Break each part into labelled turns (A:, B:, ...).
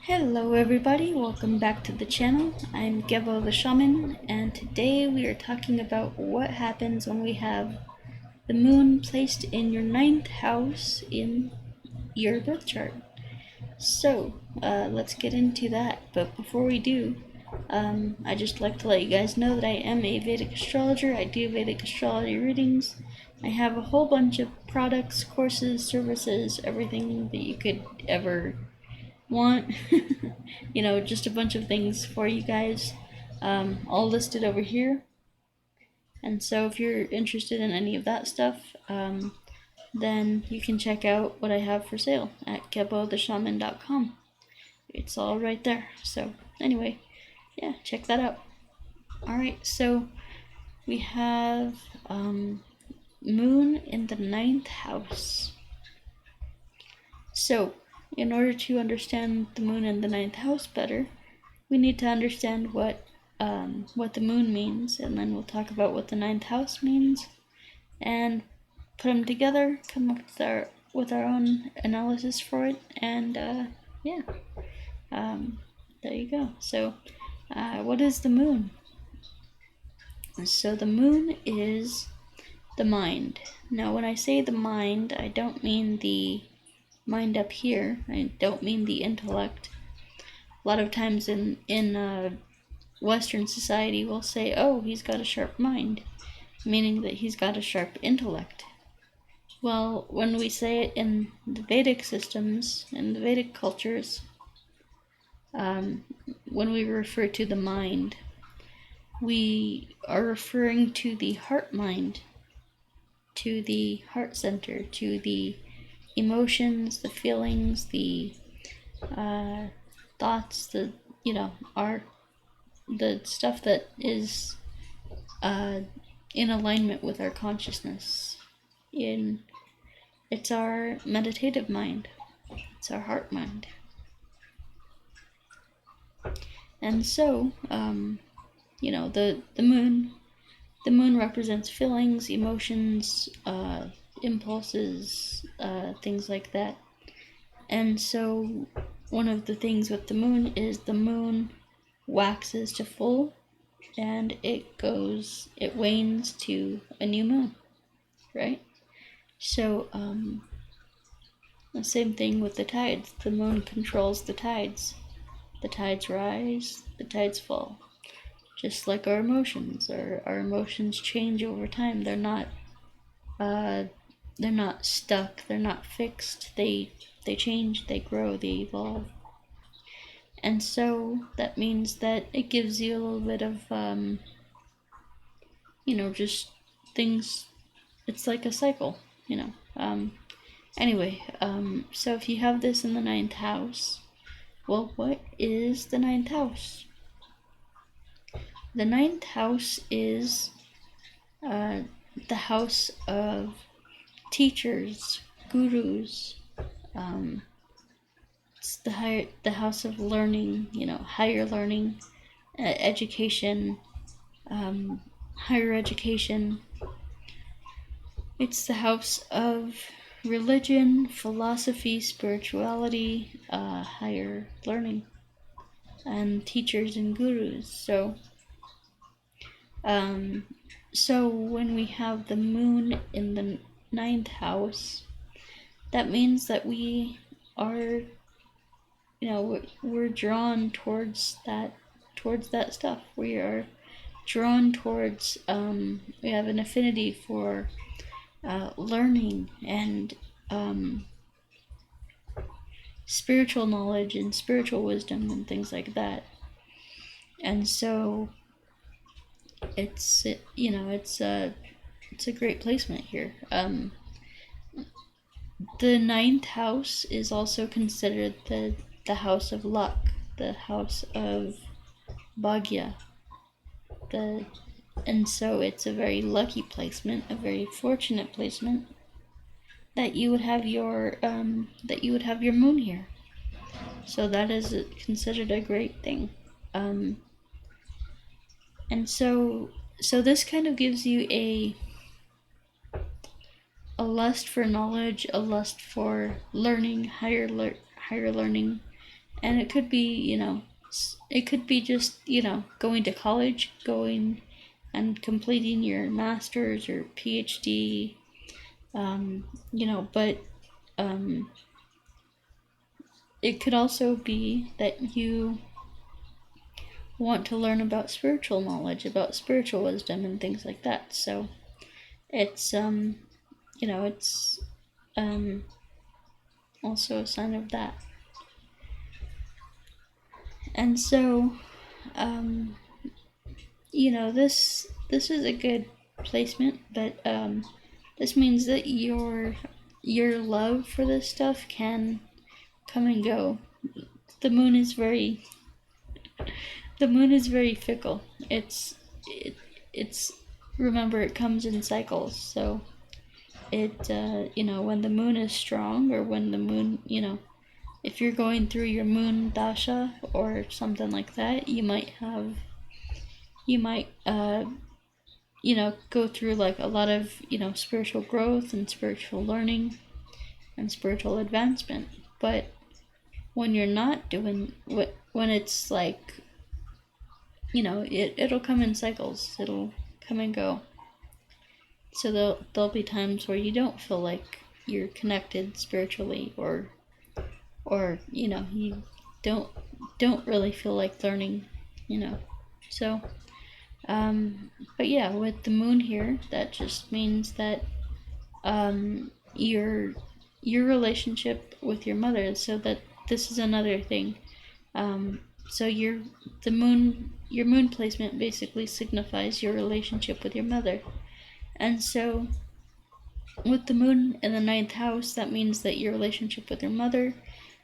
A: Hello everybody, welcome back to the channel. I'm Gebo the Shaman, and today we are talking about what happens when we have the moon placed in your ninth house in your birth chart. So, let's get into that, but before we do, I just like to let you guys know that I am a Vedic astrologer. I do Vedic astrology readings. I have a whole bunch of products, courses, services, everything that you could ever want. Just a bunch of things for you guys, all listed over here. And so if you're interested in any of that stuff, then you can check out what I have for sale at gebotheshaman.com. It's all right there. So anyway, yeah, check that out. Alright, so we have moon in the ninth house. So in order to understand the moon in the ninth house better, we need to understand what the moon means, and then we'll talk about what the ninth house means, and put them together, come up with our own analysis for it, and yeah, there you go. So, what is the moon? So the moon is the mind. Now, when I say the mind, I don't mean the mind up here. I don't mean the intellect. A lot of times in Western society, we'll say, "Oh, he's got a sharp mind," meaning that he's got a sharp intellect. Well, when we say it in the Vedic systems, in the Vedic cultures, when we refer to the mind, we are referring to the heart mind, to the heart center, to the emotions, the feelings, the thoughts, the stuff that is in alignment with our consciousness. It's our meditative mind. It's our heart mind. And so, the moon represents feelings, emotions, impulses, things like that. And so one of the things with the moon is the moon waxes to full, and it wanes to a new moon, right? So, the same thing with the tides. The moon controls the tides. The tides rise, the tides fall. Just like our emotions. Our emotions change over time. They're not stuck, they're not fixed. They change, they grow, they evolve. And so that means that it gives you a little bit of just things. It's like a cycle, anyway, so if you have this in the ninth house, well, what is the ninth house? The ninth house is the house of teachers, gurus. It's the house of learning, higher learning, education, higher education. It's the house of religion, philosophy, spirituality, higher learning, and teachers and gurus. So when we have the moon in the ninth house, that means that we are, we're drawn towards that stuff. We are drawn towards, we have an affinity for learning and spiritual knowledge and spiritual wisdom and things like that. And so it's a great placement here. The ninth house is also considered the house of luck, the house of Bhagya. And so it's a very lucky placement, a very fortunate placement, that you would have your moon here. So that is considered a great thing. And so this kind of gives you a lust for knowledge, a lust for learning, higher learning, and it could be, it could be just, going to college, going and completing your master's or PhD, but it could also be that you want to learn about spiritual knowledge, about spiritual wisdom and things like that. So it's it's also a sign of that. And so this is a good placement, but this means that your love for this stuff can come and go. The moon is very fickle. It's remember, it comes in cycles. So it when the moon is strong, or when the moon, if you're going through your moon dasha or something like that, you might go through like a lot of spiritual growth and spiritual learning and spiritual advancement. But when you're not doing when it's like, it'll come in cycles, it'll come and go. So there'll be times where you don't feel like you're connected spiritually, or you don't really feel like learning, so but yeah, with the moon here, that just means that your relationship with your mother. So that this is another thing. So your moon placement basically signifies your relationship with your mother. And so with the moon in the 9th house, that means that your relationship with your mother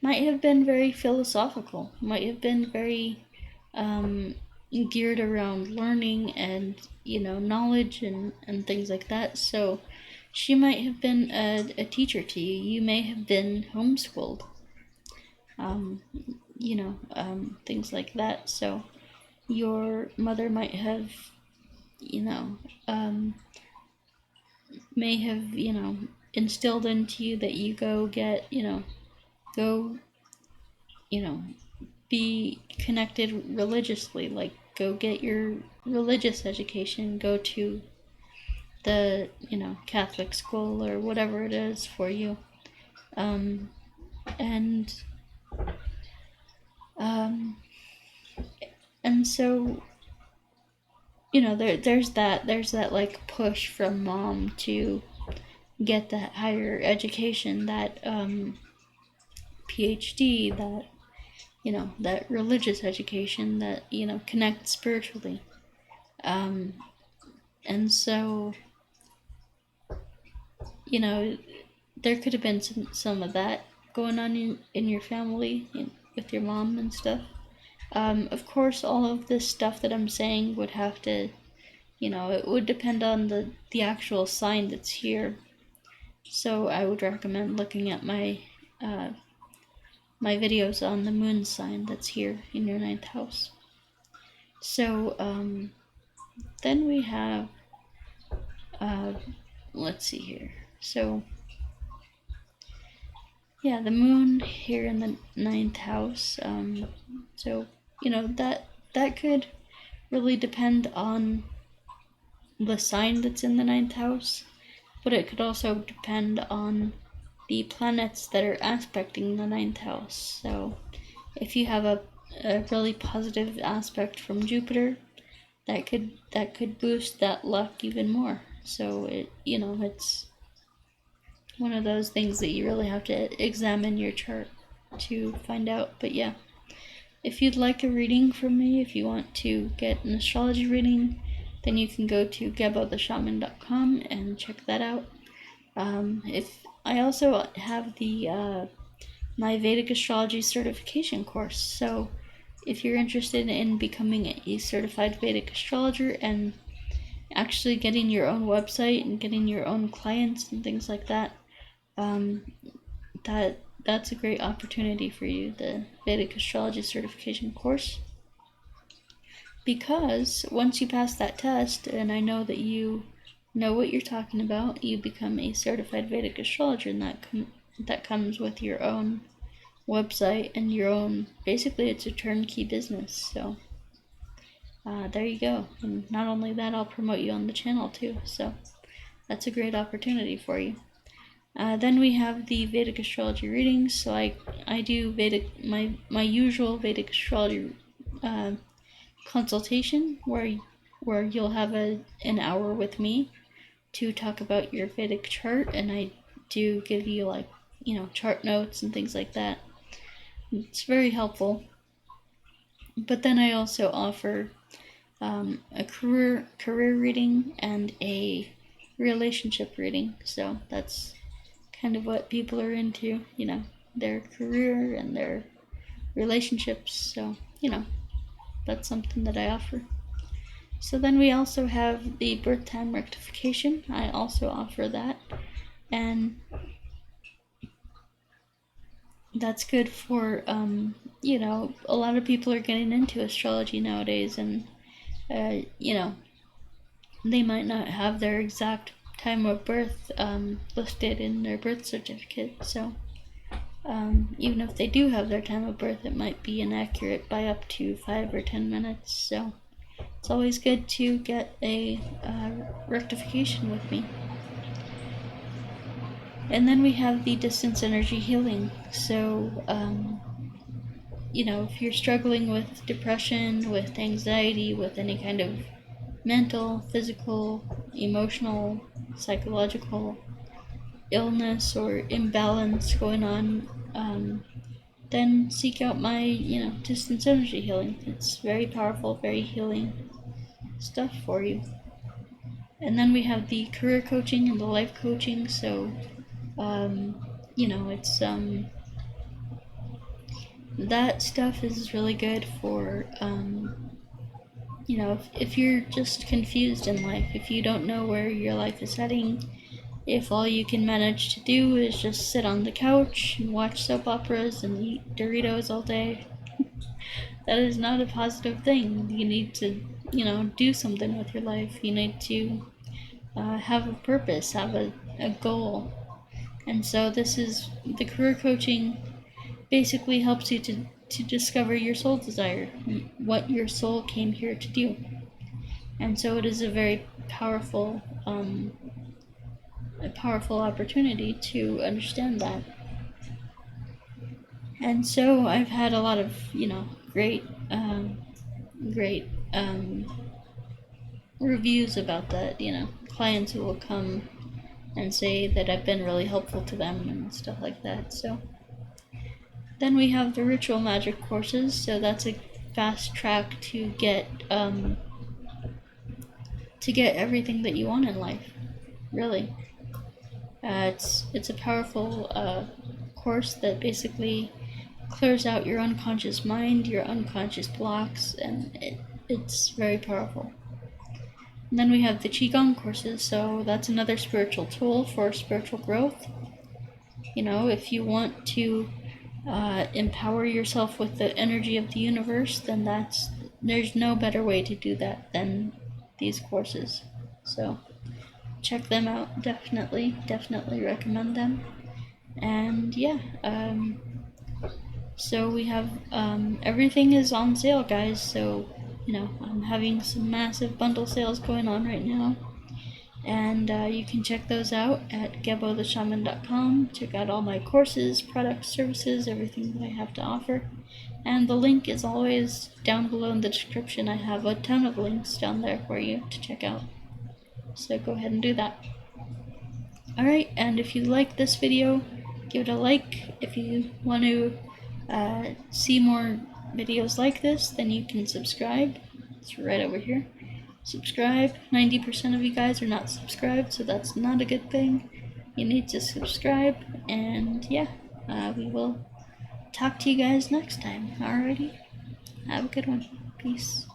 A: might have been very philosophical, might have been very geared around learning and knowledge and things like that. So she might have been a teacher to you. You may have been homeschooled, things like that. So your mother might have may have instilled into you that you go get be connected religiously, like go get your religious education, go to the Catholic school or whatever it is for you, and so there's that like push from mom to get that higher education, that PhD, that that religious education that connects spiritually, and so there could have been some of that going on in your family, with your mom and stuff. Of course, all of this stuff that I'm saying would have to, it would depend on the actual sign that's here. So I would recommend looking at my my videos on the moon sign that's here in your 9th house. So then we have, let's see here. So yeah, the moon here in the 9th house. So that could really depend on the sign that's in the 9th house, but it could also depend on the planets that are aspecting the 9th house. So if you have a really positive aspect from Jupiter, that could boost that luck even more. So it's one of those things that you really have to examine your chart to find out. But yeah, if you'd like a reading from me, if you want to get an astrology reading, then you can go to gebotheshaman.com and check that out. If I also have the my Vedic astrology certification course, so if you're interested in becoming a certified Vedic astrologer and actually getting your own website and getting your own clients and things like that, that's a great opportunity for you, the Vedic astrology certification course. Because once you pass that test, and I know that you know what you're talking about, you become a certified Vedic astrologer, and that comes with your own website and your own, basically it's a turnkey business. So there you go. And not only that, I'll promote you on the channel too. So that's a great opportunity for you. Then we have the Vedic astrology readings. So I do Vedic, my usual Vedic astrology consultation, where you'll have an hour with me to talk about your Vedic chart, and I do give you, like, chart notes and things like that. It's very helpful. But then I also offer a career reading and a relationship reading. So that's kind of what people are into, their career and their relationships. So, that's something that I offer. So then we also have the birth time rectification. I also offer that. And that's good for, a lot of people are getting into astrology nowadays, and, they might not have their exact time of birth listed in their birth certificate. So even if they do have their time of birth, it might be inaccurate by up to 5 or 10 minutes. So it's always good to get a rectification with me. And then we have the distance energy healing. So, if you're struggling with depression, with anxiety, with any kind of mental, physical, emotional, psychological illness or imbalance going on, then seek out my, distance energy healing. It's very powerful, very healing stuff for you. And then we have the career coaching and the life coaching. So, it's that stuff is really good for, if you're just confused in life, if you don't know where your life is heading, if all you can manage to do is just sit on the couch and watch soap operas and eat Doritos all day, that is not a positive thing. You need to, do something with your life. You need to have a purpose, have a goal. And so this is, the career coaching basically helps you to discover your soul desire, what your soul came here to do. And so it is a very powerful opportunity to understand that. And so I've had a lot of, great reviews about that, clients who will come and say that I've been really helpful to them and stuff like that. So then we have the ritual magic courses. So that's a fast track to get everything that you want in life, really. It's a powerful course that basically clears out your unconscious mind, your unconscious blocks, and it's very powerful. And then we have the Qigong courses. So that's another spiritual tool for spiritual growth. If you want to empower yourself with the energy of the universe, then there's no better way to do that than these courses. So check them out. Definitely recommend them. And yeah, so we have everything is on sale, guys. So I'm having some massive bundle sales going on right now, and you can check those out at gebotheshaman.com. Check out all my courses, products, services, everything that I have to offer. And the link is always down below in the description. I have a ton of links down there for you to check out. So go ahead and do that. Alright, and if you like this video, give it a like. If you want to see more videos like this, then you can subscribe. It's right over here. Subscribe. 90% of you guys are not subscribed, so that's not a good thing. You need to subscribe, and yeah, we will talk to you guys next time. Alrighty, have a good one. Peace.